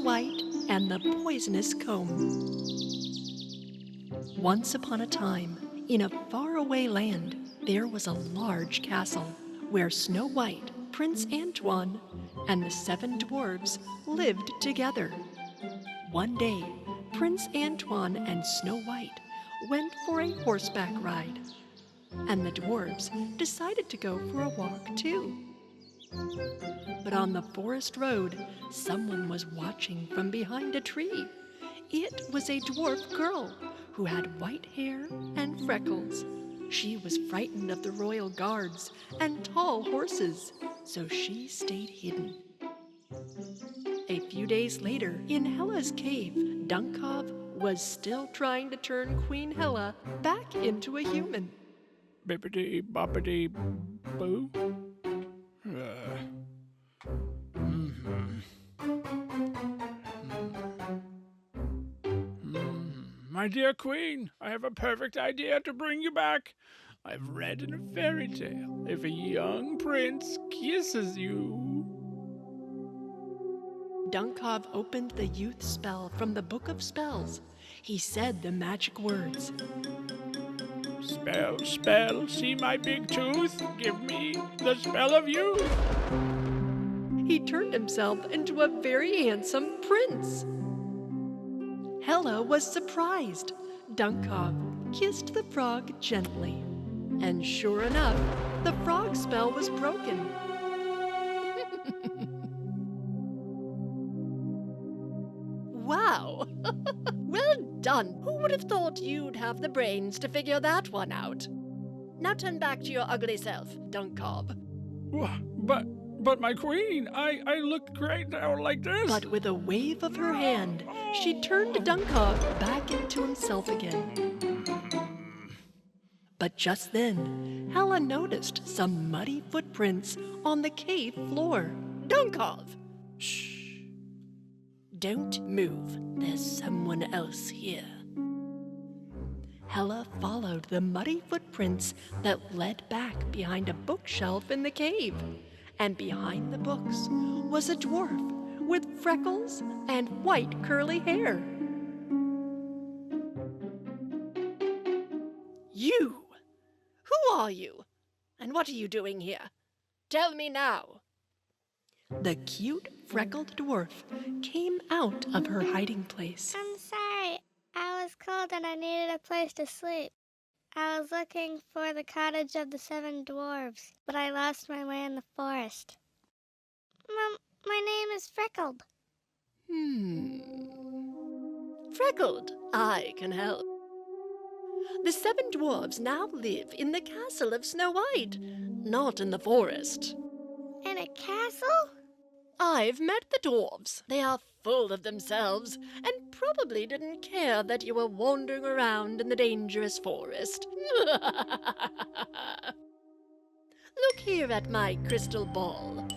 White and the Poisonous Comb. Once upon a time, in a faraway land, there was a large castle where Snow White, Prince Antoine, and the 7 dwarves lived together. One day, Prince Antoine and Snow White went for a horseback ride, and the dwarves decided to go for a walk too. But on the forest road, someone was watching from behind a tree. It was a dwarf girl who had white hair and freckles. She was frightened of the royal guards and tall horses, so she stayed hidden. A few days later, in Hela's cave, Dunkov was still trying to turn Queen Hela back into a human. Bippity boppity boo. My dear Queen, I have a perfect idea to bring you back. I've read in a fairy tale, if a young prince kisses you... Dunkov opened the youth spell from the Book of Spells. He said the magic words. Spell, spell, see my big tooth? Give me the spell of youth. He turned himself into a very handsome prince. Hela was surprised. Dunkov kissed the frog gently. And sure enough, the frog spell was broken. Wow! Well done! Who would have thought you'd have the brains to figure that one out? Now turn back to your ugly self, Dunkov. But my queen, I look great now like this. But with a wave of her hand, she turned Dunkov back into himself again. But just then, Hela noticed some muddy footprints on the cave floor. Dunkov! Shh! Don't move. There's someone else here. Hela followed the muddy footprints that led back behind a bookshelf in the cave. And behind the books was a dwarf with freckles and white curly hair. You! Who are you? And what are you doing here? Tell me now. The cute, freckled dwarf came out of her hiding place. I'm sorry. I was cold and I needed a place to sleep. I was looking for the cottage of the 7 dwarves, but I lost my way in the forest. My name is Freckled. Freckled, I can help. The 7 dwarves now live in the castle of Snow White, not in the forest. In a castle? I've met the dwarves. They are full of themselves and probably didn't care that you were wandering around in the dangerous forest. Look here at my crystal ball.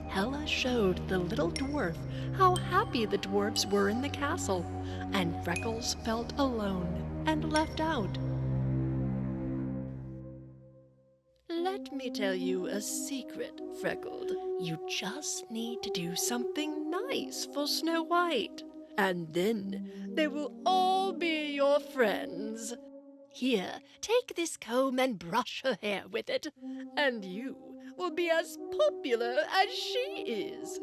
Hela showed the little dwarf how happy the dwarves were in the castle, and Freckles felt alone and left out. Let me tell you a secret, Freckled. You just need to do something nice for Snow White, and then they will all be your friends. Here, take this comb and brush her hair with it, and you will be as popular as she is.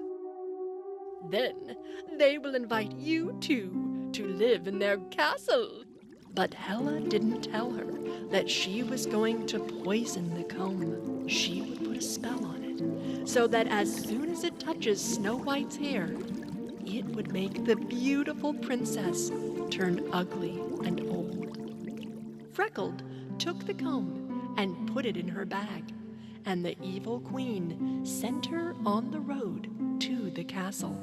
Then they will invite you too to live in their castle. But Hela didn't tell her that she was going to poison the comb. She would put a spell on it, so that as soon as it touches Snow White's hair, it would make the beautiful princess turn ugly and old. Freckled took the comb and put it in her bag, and the evil queen sent her on the road to the castle.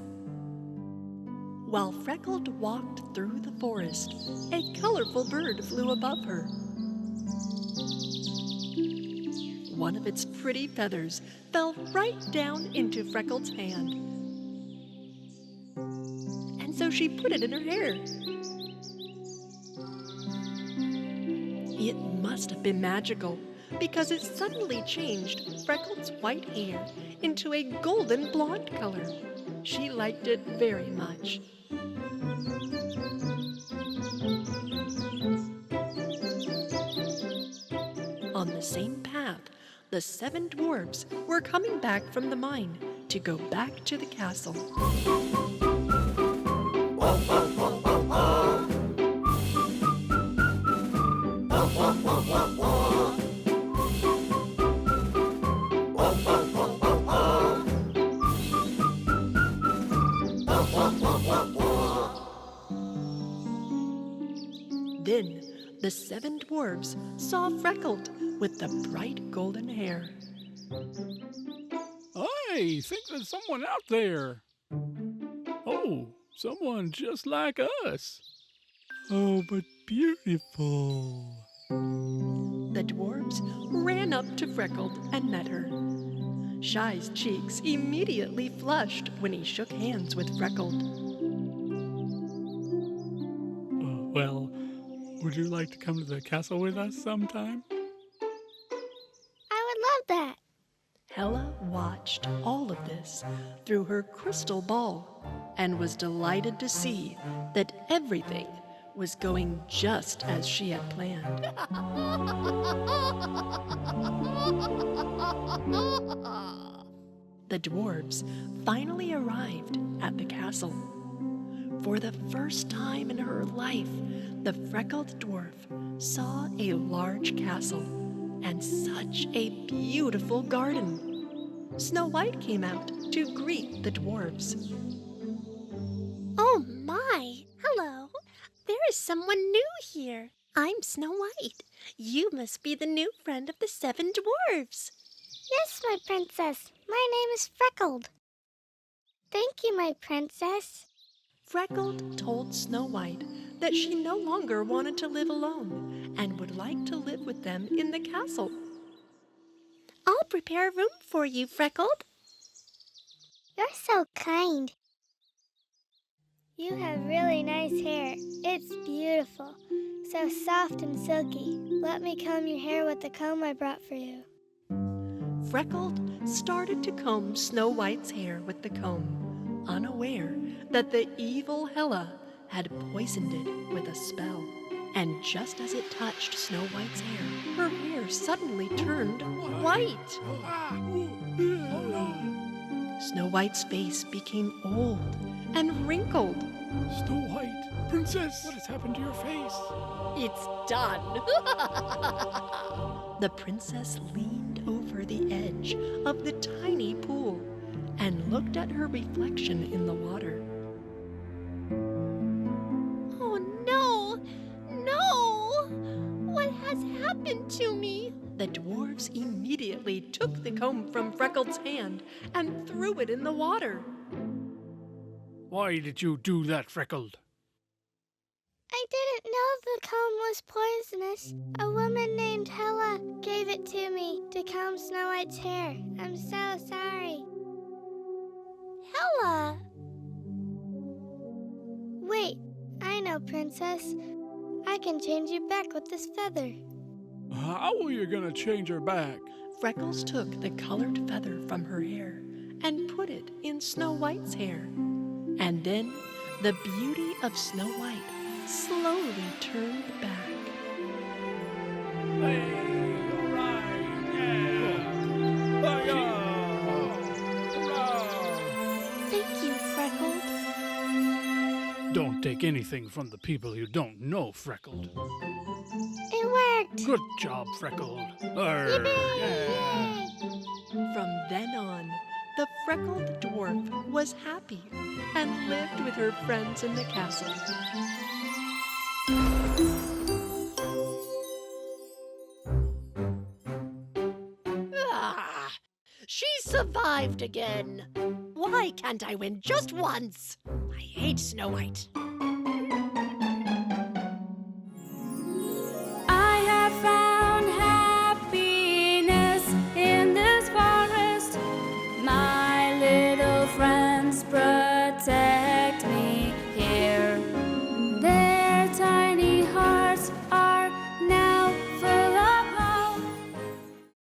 While Freckled walked through the forest, a colorful bird flew above her. One of its pretty feathers fell right down into Freckled's hand. And so she put it in her hair. It must have been magical, because it suddenly changed Freckles' white hair into a golden blonde color. She liked it very much. On the same path, the 7 dwarfs were coming back from the mine to go back to the castle. Then the 7 dwarfs saw Freckled with the bright golden hair. I think there's someone out there. Oh, someone just like us. Oh, but beautiful. The dwarfs ran up to Freckled and met her. Shy's cheeks immediately flushed when he shook hands with Freckled. Well, would you like to come to the castle with us sometime? I would love that. Hella watched all of this through her crystal ball and was delighted to see that everything was going just as she had planned. The dwarfs finally arrived at the castle. For the first time in her life, the freckled dwarf saw a large castle and such a beautiful garden. Snow White came out to greet the dwarfs. Oh my! Hello! There is someone new here. I'm Snow White. You must be the new friend of the 7 dwarfs. Yes, my princess. My name is Freckled. Thank you, my princess. Freckled told Snow White that she no longer wanted to live alone and would like to live with them in the castle. I'll prepare a room for you, Freckled. You're so kind. You have really nice hair. It's beautiful. So soft and silky. Let me comb your hair with the comb I brought for you. Freckled started to comb Snow White's hair with the comb, unaware that the evil Hela had poisoned it with a spell. And just as it touched Snow White's hair, her hair suddenly turned white. Snow White's face became old and wrinkled. Snow White, princess, what has happened to your face? It's done. The princess leaned over the edge of the tiny pool and looked at her reflection in the water. Oh no! No! What has happened to me? The dwarves immediately took the comb from Freckled's hand and threw it in the water. Why did you do that, Freckled? I didn't know the comb was poisonous. A woman named Hela gave it to me to comb Snow White's hair. I'm so sorry. Hela! Wait, I know, princess. I can change you back with this feather. How are you gonna change her back? Freckles took the colored feather from her hair and put it in Snow White's hair. And then the beauty of Snow White slowly turned back. Hey, all right, yeah. Thank you, Freckled. Don't take anything from the people you don't know, Freckled. It worked! Good job, Freckled. Yeah. Yay! From then on, the freckled dwarf was happy and lived with her friends in the castle. Ah! She survived again. Why can't I win just once? I hate Snow White.